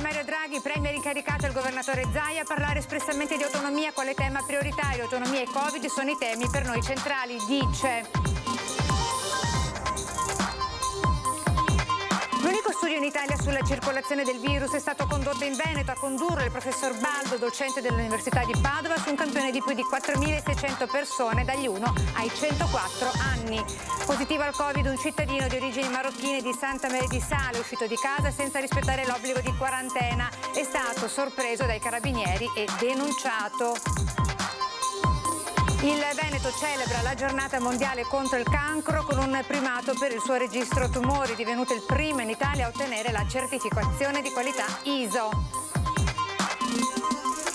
Mario Draghi, premier incaricato il governatore Zaia a parlare espressamente di autonomia quale tema prioritario. Autonomia e Covid sono i temi per noi centrali, dice. L'unico studio in Italia sulla circolazione del virus è stato condotto in Veneto. A condurre il professor Baldo, docente dell'Università di Padova, su un campione di più di 4.600 persone dagli 1 ai 104 anni. Positivo al Covid un cittadino di origini marocchine di Santa Maria di Sale, uscito di casa senza rispettare l'obbligo di quarantena. È stato sorpreso dai carabinieri e denunciato. Il Veneto celebra la giornata mondiale contro il cancro con un primato per il suo registro tumori, divenuto il primo in Italia a ottenere la certificazione di qualità ISO.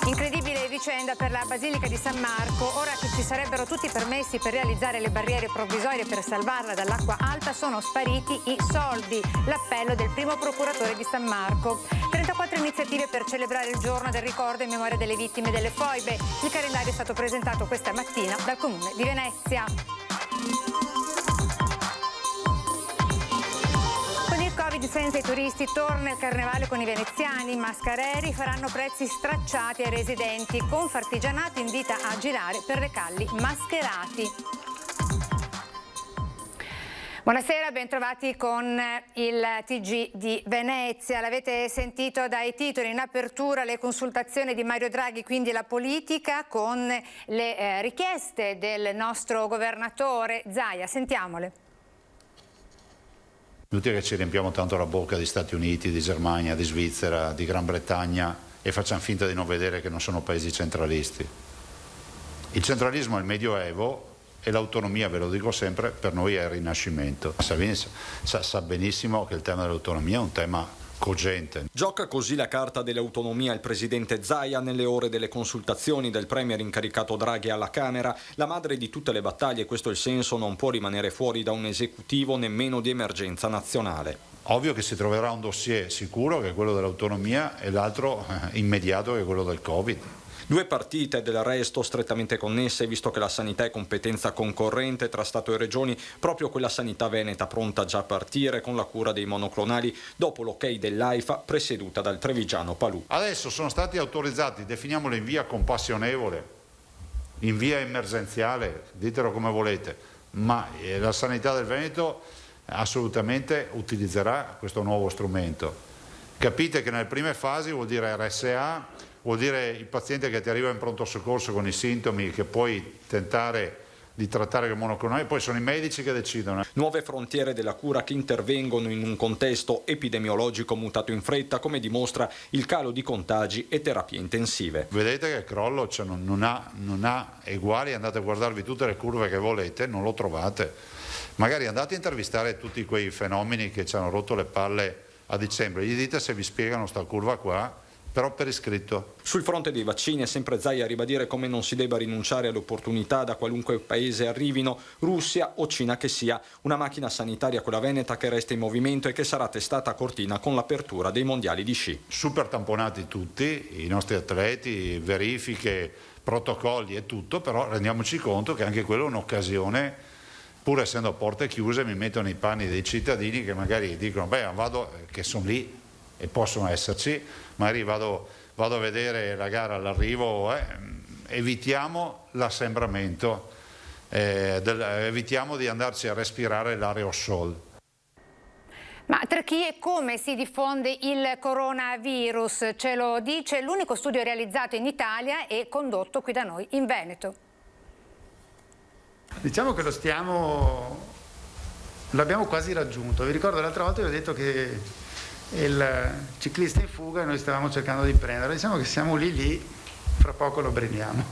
Incredibile vicenda per la Basilica di San Marco. Ora che ci sarebbero tutti i permessi per realizzare le barriere provvisorie per salvarla dall'acqua alta, sono spariti i soldi. L'appello del primo procuratore di San Marco. 34 iniziative per celebrare il giorno del ricordo in memoria delle vittime delle foibe. Il calendario è stato presentato questa mattina dal Comune di Venezia. Con il Covid senza i turisti torna il carnevale con i veneziani. Mascareri faranno prezzi stracciati ai residenti. Confartigianato invita a girare per le calli mascherati. Buonasera, bentrovati con il TG di Venezia. L'avete sentito dai titoli in apertura, le consultazioni di Mario Draghi, quindi la politica, con le richieste del nostro governatore Zaia. Sentiamole. Inutile che ci riempiamo tanto la bocca di Stati Uniti, di Germania, di Svizzera, di Gran Bretagna e facciamo finta di non vedere che non sono paesi centralisti. Il centralismo è il Medioevo e l'autonomia, ve lo dico sempre, per noi è il Rinascimento. Salvini sa benissimo che il tema dell'autonomia è un tema cogente. Gioca così la carta dell'autonomia il presidente Zaia nelle ore delle consultazioni del premier incaricato Draghi alla Camera. La madre di tutte le battaglie, questo è il senso, non può rimanere fuori da un esecutivo nemmeno di emergenza nazionale. Ovvio che si troverà un dossier sicuro che è quello dell'autonomia e l'altro immediato che è quello del Covid. Due partite del resto strettamente connesse, visto che la sanità è competenza concorrente tra Stato e Regioni, proprio quella sanità veneta pronta già a partire con la cura dei monoclonali dopo l'ok dell'AIFA presieduta dal trevigiano Palù. Adesso sono stati autorizzati, definiamolo in via compassionevole, in via emergenziale, ditelo come volete, ma la sanità del Veneto assolutamente utilizzerà questo nuovo strumento. Capite che nelle prime fasi vuol dire RSA, vuol dire il paziente che ti arriva in pronto soccorso con i sintomi che puoi tentare di trattare con monoclonali, poi sono i medici che decidono. Nuove frontiere della cura che intervengono in un contesto epidemiologico mutato in fretta, come dimostra il calo di contagi e terapie intensive. Vedete che il crollo non ha eguali, andate a guardarvi tutte le curve che volete, non lo trovate. Magari andate a intervistare tutti quei fenomeni che ci hanno rotto le palle a dicembre, gli dite se vi spiegano sta curva qua, però per iscritto. Sul fronte dei vaccini è sempre Zaia a ribadire come non si debba rinunciare alle opportunità da qualunque paese arrivino, Russia o Cina che sia. Una macchina sanitaria, quella veneta, che resta in movimento e che sarà testata a Cortina con l'apertura dei mondiali di sci. Super tamponati tutti, i nostri atleti, verifiche, protocolli e tutto, però rendiamoci conto che anche quello è un'occasione, pur essendo a porte chiuse, mi metto nei panni dei cittadini che magari dicono vado, che sono lì e possono esserci, magari vado a vedere la gara all'arrivo, evitiamo l'assembramento, evitiamo di andarci a respirare l'aerosol. Ma tra chi e come si diffonde il coronavirus? Ce lo dice l'unico studio realizzato in Italia e condotto qui da noi in Veneto. Diciamo che l'abbiamo quasi raggiunto. Vi ricordo l'altra volta vi ho detto che il ciclista in fuga e noi stavamo cercando di prenderlo. Diciamo che siamo lì, fra poco lo prendiamo.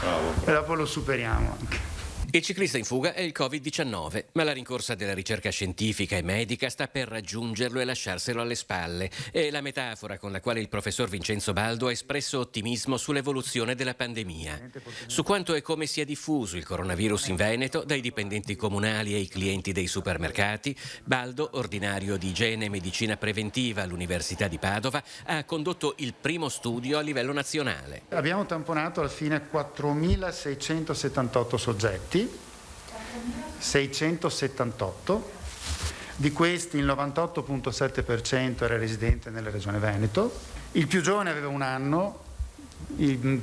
Bravo. E dopo lo superiamo anche. Il ciclista in fuga è il Covid-19, ma la rincorsa della ricerca scientifica e medica sta per raggiungerlo e lasciarselo alle spalle. È la metafora con la quale il professor Vincenzo Baldo ha espresso ottimismo sull'evoluzione della pandemia. Su quanto e come sia diffuso il coronavirus in Veneto, dai dipendenti comunali ai clienti dei supermercati, Baldo, ordinario di igiene e medicina preventiva all'Università di Padova, ha condotto il primo studio a livello nazionale. Abbiamo tamponato alla fine 4.678 soggetti, 678, di questi il 98,7% era residente nella regione Veneto, il più giovane aveva 1 anno, il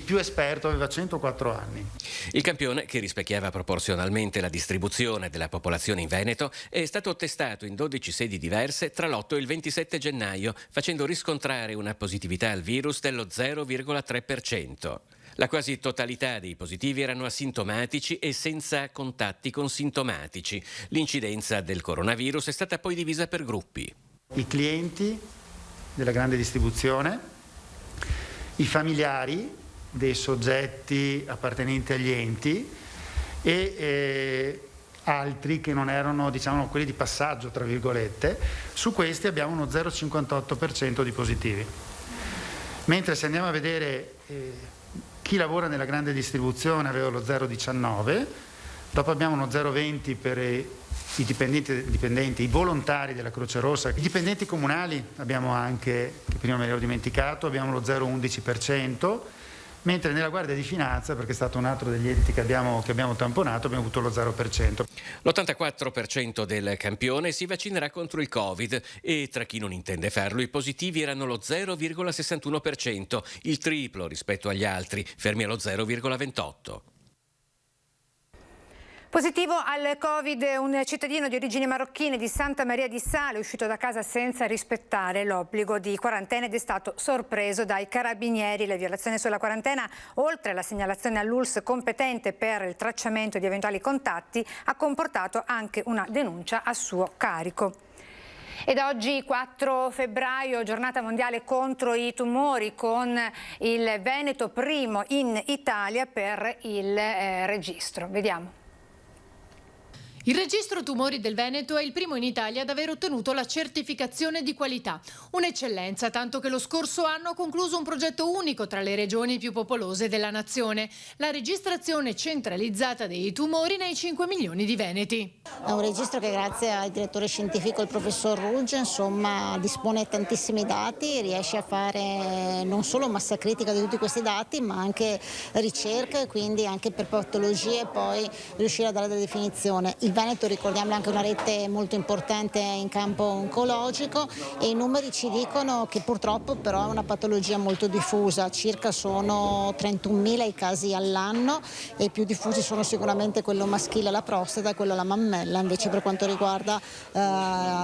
più esperto aveva 104 anni. Il campione, che rispecchiava proporzionalmente la distribuzione della popolazione in Veneto, è stato testato in 12 sedi diverse tra l'8 e il 27 gennaio, facendo riscontrare una positività al virus dello 0,3%. La quasi totalità dei positivi erano asintomatici e senza contatti con sintomatici. L'incidenza del coronavirus è stata poi divisa per gruppi. I clienti della grande distribuzione, i familiari dei soggetti appartenenti agli enti e altri che non erano, diciamo, quelli di passaggio, tra virgolette. Su questi abbiamo uno 0,58% di positivi. Mentre se andiamo a vedere chi lavora nella grande distribuzione aveva lo 0,19%, dopo abbiamo uno 0,20% per i dipendenti, i volontari della Croce Rossa, i dipendenti comunali abbiamo anche, che prima me l'ero dimenticato, abbiamo lo 0,11%, mentre nella Guardia di Finanza, perché è stato un altro degli enti che abbiamo tamponato, abbiamo avuto lo 0%. L'84% del campione si vaccinerà contro il Covid e tra chi non intende farlo i positivi erano lo 0,61%, il triplo rispetto agli altri, fermi allo 0,28%. Positivo al Covid un cittadino di origini marocchine di Santa Maria di Sale, uscito da casa senza rispettare l'obbligo di quarantena ed è stato sorpreso dai carabinieri. La violazione sulla quarantena, oltre alla segnalazione all'ULSS competente per il tracciamento di eventuali contatti, ha comportato anche una denuncia a suo carico. Ed oggi 4 febbraio, giornata mondiale contro i tumori, con il Veneto primo in Italia per il registro. Vediamo. Il registro tumori del Veneto è il primo in Italia ad aver ottenuto la certificazione di qualità. Un'eccellenza, tanto che lo scorso anno ha concluso un progetto unico tra le regioni più popolose della nazione, la registrazione centralizzata dei tumori nei 5 milioni di veneti. È un registro che grazie al direttore scientifico, il professor Rugge, dispone tantissimi dati, riesce a fare non solo massa critica di tutti questi dati, ma anche ricerca e quindi anche per patologie poi riuscire a dare delle definizioni. Il Veneto, ricordiamo, è anche una rete molto importante in campo oncologico e i numeri ci dicono che purtroppo però è una patologia molto diffusa, circa sono 31.000 i casi all'anno e i più diffusi sono sicuramente quello maschile, la prostata e quello la mammella, invece per quanto riguarda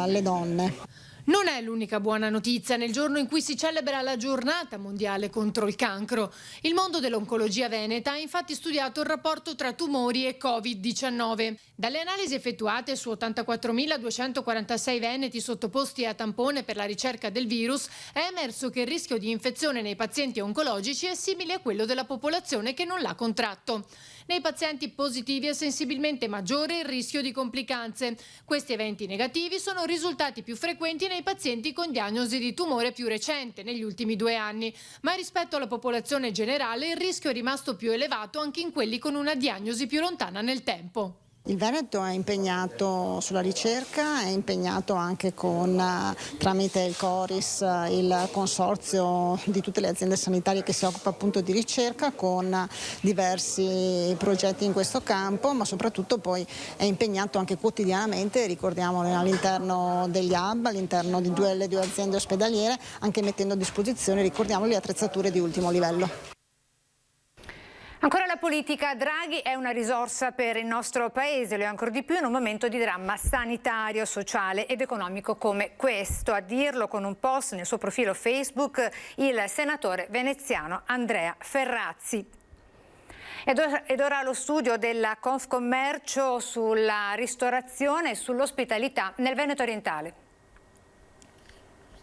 le donne. Non è l'unica buona notizia nel giorno in cui si celebra la giornata mondiale contro il cancro. Il mondo dell'oncologia veneta ha infatti studiato il rapporto tra tumori e Covid-19. Dalle analisi effettuate su 84.246 veneti sottoposti a tampone per la ricerca del virus, è emerso che il rischio di infezione nei pazienti oncologici è simile a quello della popolazione che non l'ha contratto. Nei pazienti positivi è sensibilmente maggiore il rischio di complicanze. Questi eventi negativi sono risultati più frequenti nei pazienti con diagnosi di tumore più recente, negli ultimi 2 anni, ma rispetto alla popolazione generale il rischio è rimasto più elevato anche in quelli con una diagnosi più lontana nel tempo. Il Veneto è impegnato sulla ricerca, è impegnato anche tramite il CORIS, il consorzio di tutte le aziende sanitarie che si occupa appunto di ricerca, con diversi progetti in questo campo, ma soprattutto poi è impegnato anche quotidianamente, ricordiamolo, all'interno degli hub, all'interno delle due aziende ospedaliere, anche mettendo a disposizione, ricordiamo, le attrezzature di ultimo livello. Ancora la politica. Draghi è una risorsa per il nostro paese, lo è ancora di più in un momento di dramma sanitario, sociale ed economico come questo. A dirlo con un post nel suo profilo Facebook il senatore veneziano Andrea Ferrazzi. Ed ora lo studio della Confcommercio sulla ristorazione e sull'ospitalità nel Veneto orientale.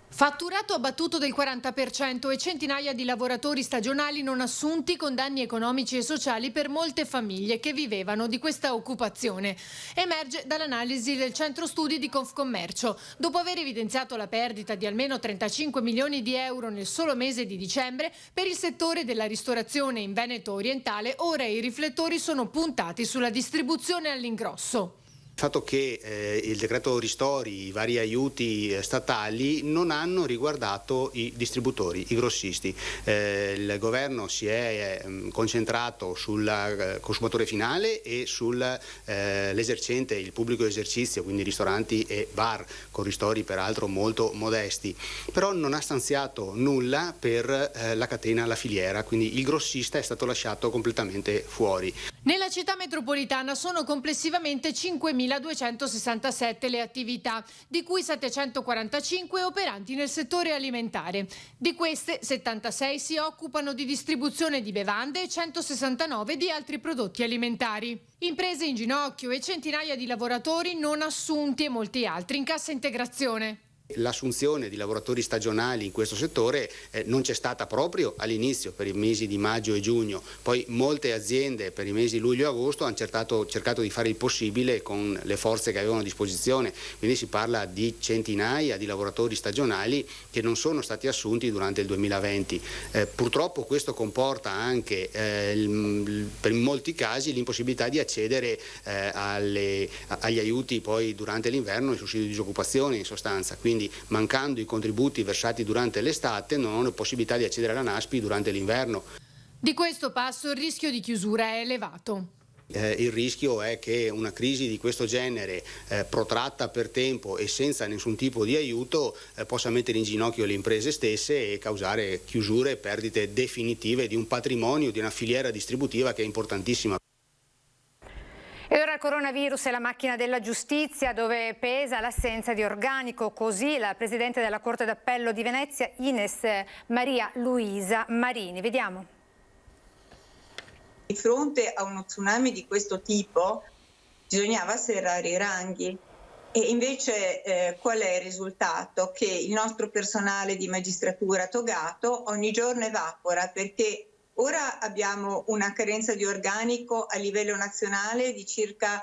Fatturato abbattuto del 40% e centinaia di lavoratori stagionali non assunti con danni economici e sociali per molte famiglie che vivevano di questa occupazione. Emerge dall'analisi del centro studi di Confcommercio. Dopo aver evidenziato la perdita di almeno 35 milioni di euro nel solo mese di dicembre, per il settore della ristorazione in Veneto orientale ora i riflettori sono puntati sulla distribuzione all'ingrosso. Il fatto che il decreto ristori, i vari aiuti statali non hanno riguardato i distributori, i grossisti. Il governo si è concentrato sul consumatore finale e sull'esercente, il pubblico esercizio, quindi ristoranti e bar, con ristori peraltro molto modesti, però non ha stanziato nulla per la catena, la filiera, quindi il grossista è stato lasciato completamente fuori. Nella città metropolitana sono complessivamente 5.267 le attività, di cui 745 operanti nel settore alimentare. Di queste, 76 si occupano di distribuzione di bevande e 169 di altri prodotti alimentari. Imprese in ginocchio e centinaia di lavoratori non assunti e molti altri in cassa integrazione. L'assunzione di lavoratori stagionali in questo settore non c'è stata proprio all'inizio, per i mesi di maggio e giugno, poi molte aziende per i mesi luglio e agosto hanno cercato di fare il possibile con le forze che avevano a disposizione, quindi si parla di centinaia di lavoratori stagionali che non sono stati assunti durante il 2020. Purtroppo questo comporta anche per molti casi l'impossibilità di accedere agli aiuti poi durante l'inverno, il sussidio di disoccupazione in sostanza. Quindi mancando i contributi versati durante l'estate non hanno possibilità di accedere alla NASPI durante l'inverno. Di questo passo il rischio di chiusura è elevato. Il rischio è che una crisi di questo genere, protratta per tempo e senza nessun tipo di aiuto, possa mettere in ginocchio le imprese stesse e causare chiusure e perdite definitive di un patrimonio, di una filiera distributiva che è importantissima. E ora il coronavirus e la macchina della giustizia, dove pesa l'assenza di organico. Così la Presidente della Corte d'Appello di Venezia, Ines Maria Luisa Marini. Vediamo. Di fronte a uno tsunami di questo tipo bisognava serrare i ranghi. E invece qual è il risultato? Che il nostro personale di magistratura togato ogni giorno evapora, perché ora abbiamo una carenza di organico a livello nazionale di circa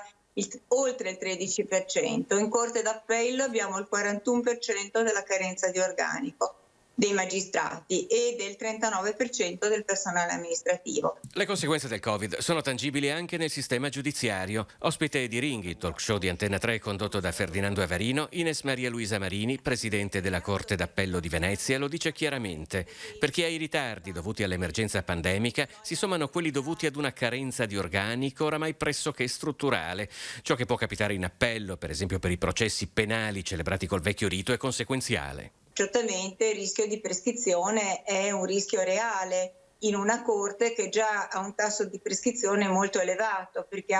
oltre il 13%. In Corte d'Appello abbiamo il 41% della carenza di organico dei magistrati e del 39% del personale amministrativo. Le conseguenze del Covid sono tangibili anche nel sistema giudiziario. Ospite di Ringhi, talk show di Antenna 3 condotto da Ferdinando Avarino, Ines Maria Luisa Marini, Presidente della Corte d'Appello di Venezia, lo dice chiaramente. Perché ai ritardi dovuti all'emergenza pandemica si sommano quelli dovuti ad una carenza di organico oramai pressoché strutturale. Ciò che può capitare in appello, per esempio per i processi penali celebrati col vecchio rito, è conseguenziale. Certamente il rischio di prescrizione è un rischio reale in una corte che già ha un tasso di prescrizione molto elevato, perché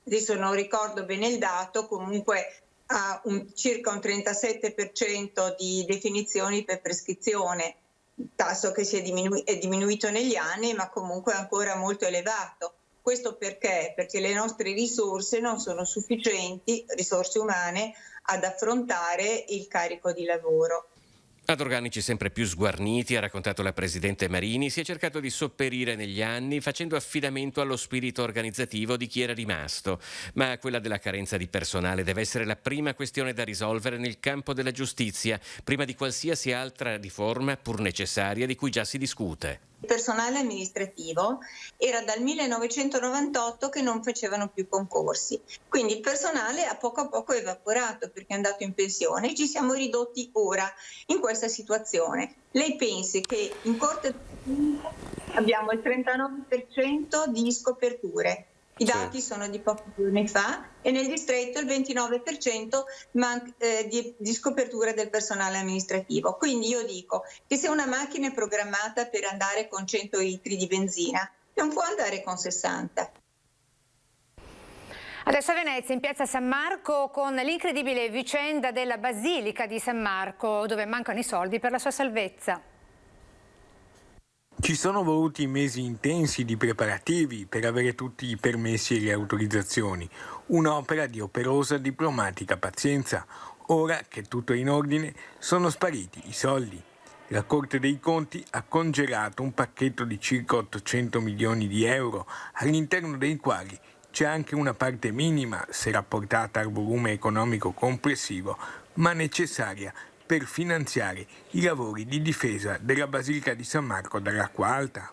adesso non ricordo bene il dato, comunque ha circa un 37% di definizioni per prescrizione, tasso che è diminuito negli anni, ma comunque è ancora molto elevato. Questo perché? Perché le nostre risorse non sono sufficienti, risorse umane, ad affrontare il carico di lavoro. Ad organici sempre più sguarniti, ha raccontato la Presidente Marini, si è cercato di sopperire negli anni facendo affidamento allo spirito organizzativo di chi era rimasto. Ma quella della carenza di personale deve essere la prima questione da risolvere nel campo della giustizia, prima di qualsiasi altra riforma, pur necessaria, di cui già si discute. Il personale amministrativo era dal 1998 che non facevano più concorsi, quindi il personale a poco evaporato perché è andato in pensione e ci siamo ridotti ora in questa situazione. Lei pensi che in Corte abbiamo il 39% di scoperture, i dati sono di pochi giorni fa, e nel distretto il 29% di scopertura del personale amministrativo. Quindi io dico che se una macchina è programmata per andare con 100 litri di benzina, non può andare con 60. Adesso a Venezia, in piazza San Marco, con l'incredibile vicenda della Basilica di San Marco, dove mancano i soldi per la sua salvezza. Ci sono voluti mesi intensi di preparativi per avere tutti i permessi e le autorizzazioni, un'opera di operosa diplomatica pazienza. Ora che tutto è in ordine, sono spariti i soldi. La Corte dei Conti ha congelato un pacchetto di circa 800 milioni di euro, all'interno dei quali c'è anche una parte minima, se rapportata al volume economico complessivo, ma necessaria per finanziare i lavori di difesa della Basilica di San Marco dall'acqua alta.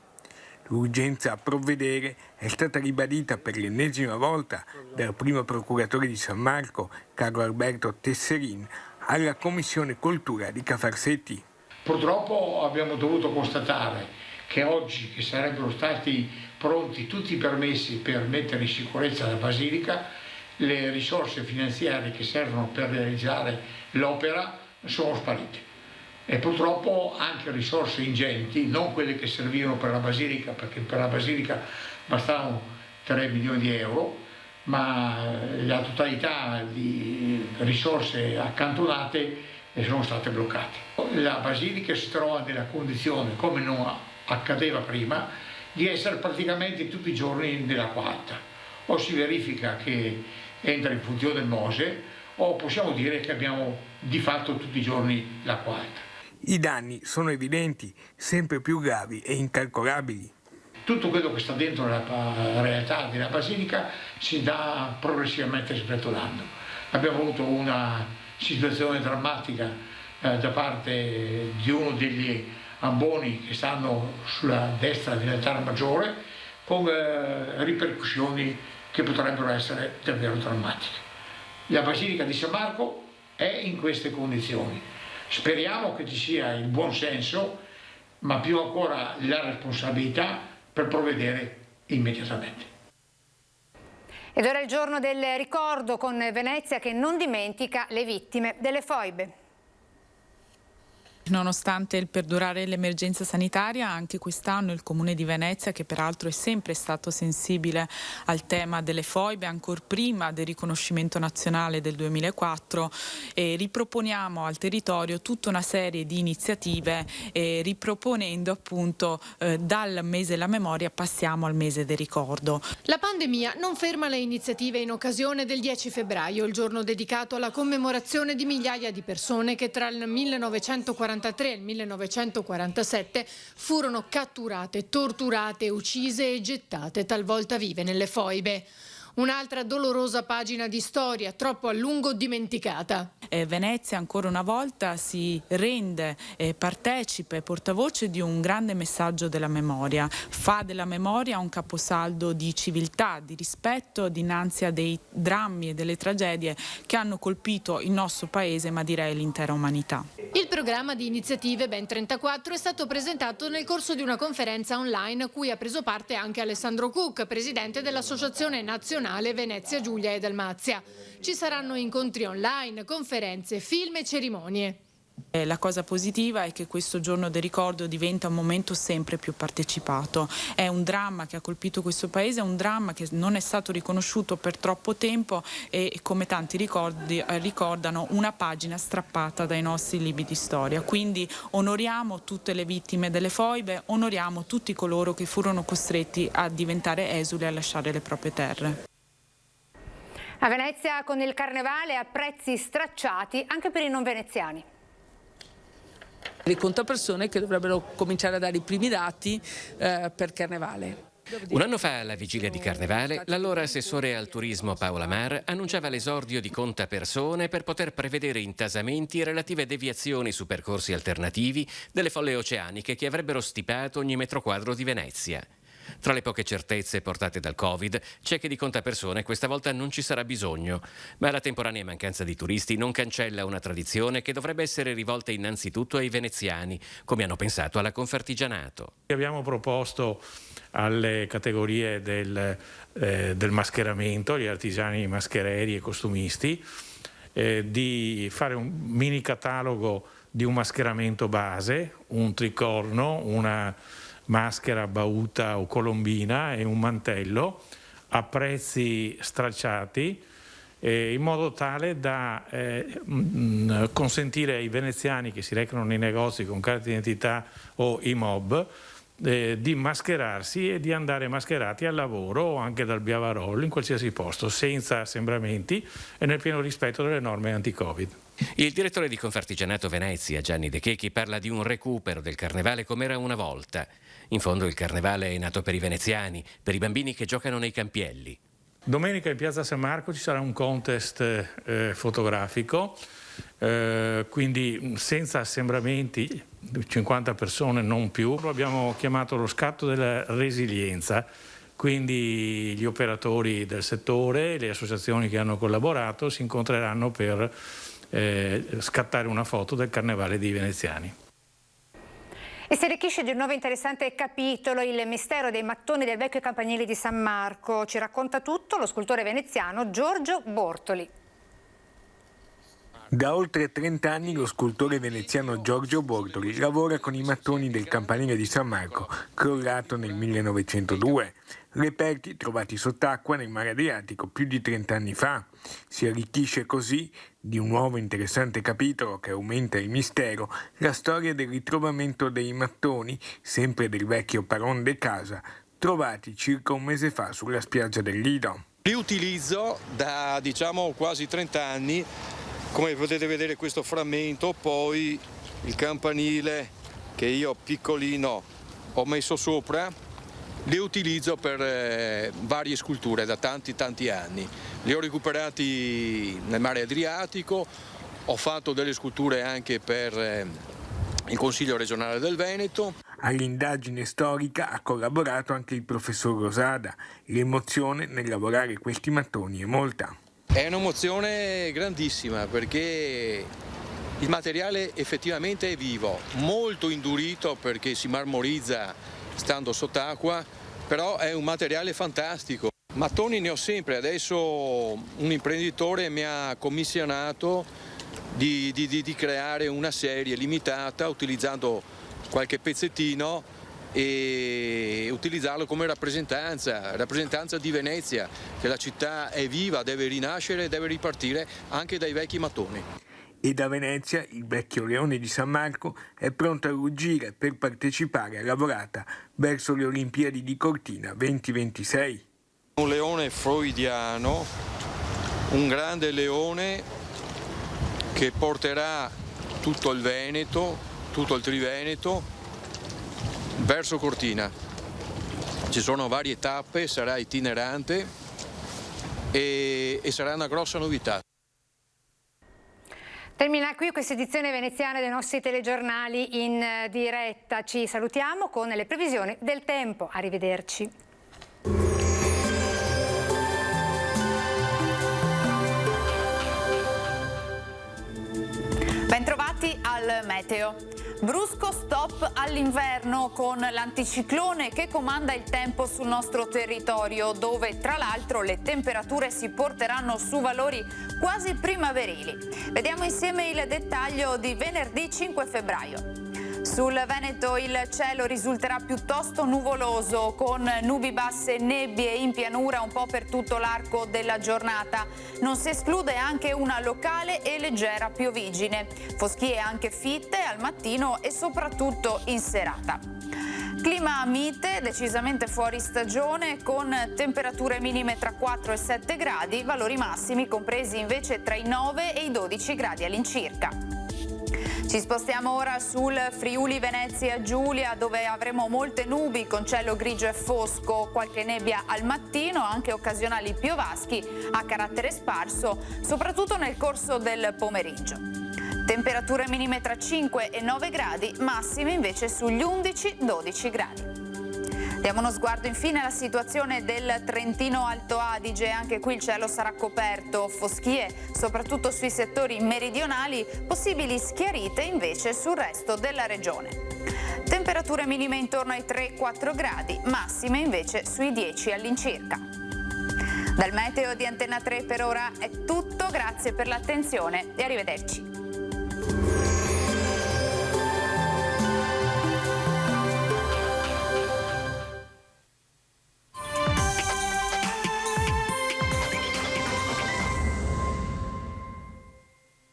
L'urgenza a provvedere è stata ribadita per l'ennesima volta dal primo procuratore di San Marco, Carlo Alberto Tesserin, alla Commissione Cultura di Cafarsetti. Purtroppo abbiamo dovuto constatare che oggi, che sarebbero stati pronti tutti i permessi per mettere in sicurezza la Basilica, le risorse finanziarie che servono per realizzare l'opera sono sparite. E purtroppo anche risorse ingenti, non quelle che servivano per la Basilica, perché per la Basilica bastavano 3 milioni di euro, ma la totalità di risorse accantonate sono state bloccate. La Basilica si trova nella condizione, come non accadeva prima, di essere praticamente tutti i giorni nella quarta. O si verifica che entra in funzione il Mose, o possiamo dire che abbiamo di fatto tutti i giorni la quarta. I danni sono evidenti, sempre più gravi e incalcolabili. Tutto quello che sta dentro la realtà della Basilica si sta progressivamente sgretolando. Abbiamo avuto una situazione drammatica da parte di uno degli amboni che stanno sulla destra dell'altare maggiore, con ripercussioni che potrebbero essere davvero drammatiche. La Basilica di San Marco è in queste condizioni. Speriamo che ci sia il buon senso, ma più ancora la responsabilità per provvedere immediatamente. Ed ora è il giorno del ricordo con Venezia che non dimentica le vittime delle foibe. Nonostante il perdurare dell'emergenza sanitaria, anche quest'anno il Comune di Venezia, che peraltro è sempre stato sensibile al tema delle foibe, ancor prima del riconoscimento nazionale del 2004, riproponiamo al territorio tutta una serie di iniziative, riproponendo appunto dal mese della memoria passiamo al mese del ricordo. La pandemia non ferma le iniziative in occasione del 10 febbraio, il giorno dedicato alla commemorazione di migliaia di persone che tra il 1943 e il 1947 furono catturate, torturate, uccise e gettate talvolta vive nelle foibe. Un'altra dolorosa pagina di storia, troppo a lungo dimenticata. Venezia ancora una volta si rende partecipe, portavoce di un grande messaggio della memoria. Fa della memoria un caposaldo di civiltà, di rispetto dinanzi a dei drammi e delle tragedie che hanno colpito il nostro paese, ma direi l'intera umanità. Il programma di iniziative, ben 34, è stato presentato nel corso di una conferenza online a cui ha preso parte anche Alessandro Cuc, presidente dell'Associazione Nazionale Venezia, Giulia e Dalmazia. Ci saranno incontri online, conferenze, film e cerimonie. La cosa positiva è che questo giorno del ricordo diventa un momento sempre più partecipato. È un dramma che ha colpito questo paese, è un dramma che non è stato riconosciuto per troppo tempo e, come tanti ricordano, una pagina strappata dai nostri libri di storia. Quindi onoriamo tutte le vittime delle foibe, onoriamo tutti coloro che furono costretti a diventare esuli e a lasciare le proprie terre. A Venezia con il carnevale a prezzi stracciati anche per i non veneziani. Le contapersone che dovrebbero cominciare a dare i primi dati per Carnevale. Un anno fa, alla vigilia di Carnevale, l'allora assessore al turismo Paola Mar annunciava l'esordio di contapersone per poter prevedere intasamenti e relative deviazioni su percorsi alternativi delle folle oceaniche che avrebbero stipato ogni metro quadro di Venezia. Tra le poche certezze portate dal Covid c'è che di contapersone questa volta non ci sarà bisogno, ma la temporanea mancanza di turisti non cancella una tradizione che dovrebbe essere rivolta innanzitutto ai veneziani, come hanno pensato alla Confartigianato. Abbiamo proposto alle categorie del mascheramento, gli artigiani maschereri e costumisti, di fare un mini catalogo di un mascheramento base, un tricorno, una maschera, bauta o colombina e un mantello a prezzi stracciati, in modo tale da consentire ai veneziani che si recano nei negozi con carta d'identità o IMOB di mascherarsi e di andare mascherati al lavoro o anche dal Biavarol in qualsiasi posto, senza assembramenti e nel pieno rispetto delle norme anti-Covid. Il direttore di Confartigianato Venezia, Gianni De Chechi, parla di un recupero del carnevale come era una volta. In fondo il carnevale è nato per i veneziani, per i bambini che giocano nei campielli. Domenica in piazza San Marco ci sarà un contest fotografico, quindi senza assembramenti, 50 persone, non più. Lo abbiamo chiamato lo scatto della resilienza, quindi gli operatori del settore, le associazioni che hanno collaborato si incontreranno per scattare una foto del Carnevale dei Veneziani. E si arricchisce di un nuovo interessante capitolo, il mistero dei mattoni del vecchio campanile di San Marco. Ci racconta tutto lo scultore veneziano Giorgio Bortoli. Da oltre 30 anni lo scultore veneziano Giorgio Bortoli lavora con i mattoni del campanile di San Marco, crollato nel 1902. Reperti trovati sott'acqua nel mare Adriatico più di 30 anni fa. Si arricchisce così di un nuovo interessante capitolo che aumenta il mistero, la storia del ritrovamento dei mattoni, sempre del vecchio Paron de Casa, trovati circa un mese fa sulla spiaggia del Lido. Li utilizzo da quasi 30 anni, come potete vedere questo frammento, poi il campanile che io piccolino ho messo sopra. Li utilizzo per varie sculture da tanti anni. Li ho recuperati nel mare Adriatico, ho fatto delle sculture anche per il Consiglio regionale del Veneto. All'indagine storica ha collaborato anche il professor Rosada. L'emozione nel lavorare questi mattoni è molta. È un'emozione grandissima perché il materiale effettivamente è vivo, molto indurito perché si marmorizza stando sott'acqua, però è un materiale fantastico. Mattoni ne ho sempre, adesso un imprenditore mi ha commissionato di creare una serie limitata utilizzando qualche pezzettino e utilizzarlo come rappresentanza di Venezia, che la città è viva, deve rinascere e deve ripartire anche dai vecchi mattoni. E da Venezia il vecchio leone di San Marco è pronto a ruggire per partecipare alla volata verso le Olimpiadi di Cortina 2026. Un leone freudiano, un grande leone che porterà tutto il Veneto, tutto il Triveneto verso Cortina. Ci sono varie tappe, sarà itinerante e sarà una grossa novità. Termina qui questa edizione veneziana dei nostri telegiornali in diretta. Ci salutiamo con le previsioni del tempo. Arrivederci. Bentrovati al meteo. Brusco stop all'inverno con l'anticiclone che comanda il tempo sul nostro territorio, dove tra l'altro le temperature si porteranno su valori quasi primaverili. Vediamo insieme il dettaglio di venerdì 5 febbraio. Sul Veneto il cielo risulterà piuttosto nuvoloso, con nubi basse e nebbie in pianura un po' per tutto l'arco della giornata. Non si esclude anche una locale e leggera piovigine. Foschie anche fitte al mattino e soprattutto in serata. Clima mite, decisamente fuori stagione, con temperature minime tra 4 e 7 gradi, valori massimi compresi invece tra i 9 e i 12 gradi all'incirca. Ci spostiamo ora sul Friuli Venezia Giulia, dove avremo molte nubi con cielo grigio e fosco, qualche nebbia al mattino, anche occasionali piovaschi a carattere sparso, soprattutto nel corso del pomeriggio. Temperature minime tra 5 e 9 gradi, massime invece sugli 11-12 gradi. Diamo uno sguardo infine alla situazione del Trentino Alto Adige. Anche qui il cielo sarà coperto, foschie soprattutto sui settori meridionali, possibili schiarite invece sul resto della regione. Temperature minime intorno ai 3-4 gradi, massime invece sui 10 all'incirca. Dal meteo di Antenna 3 per ora è tutto, grazie per l'attenzione e arrivederci.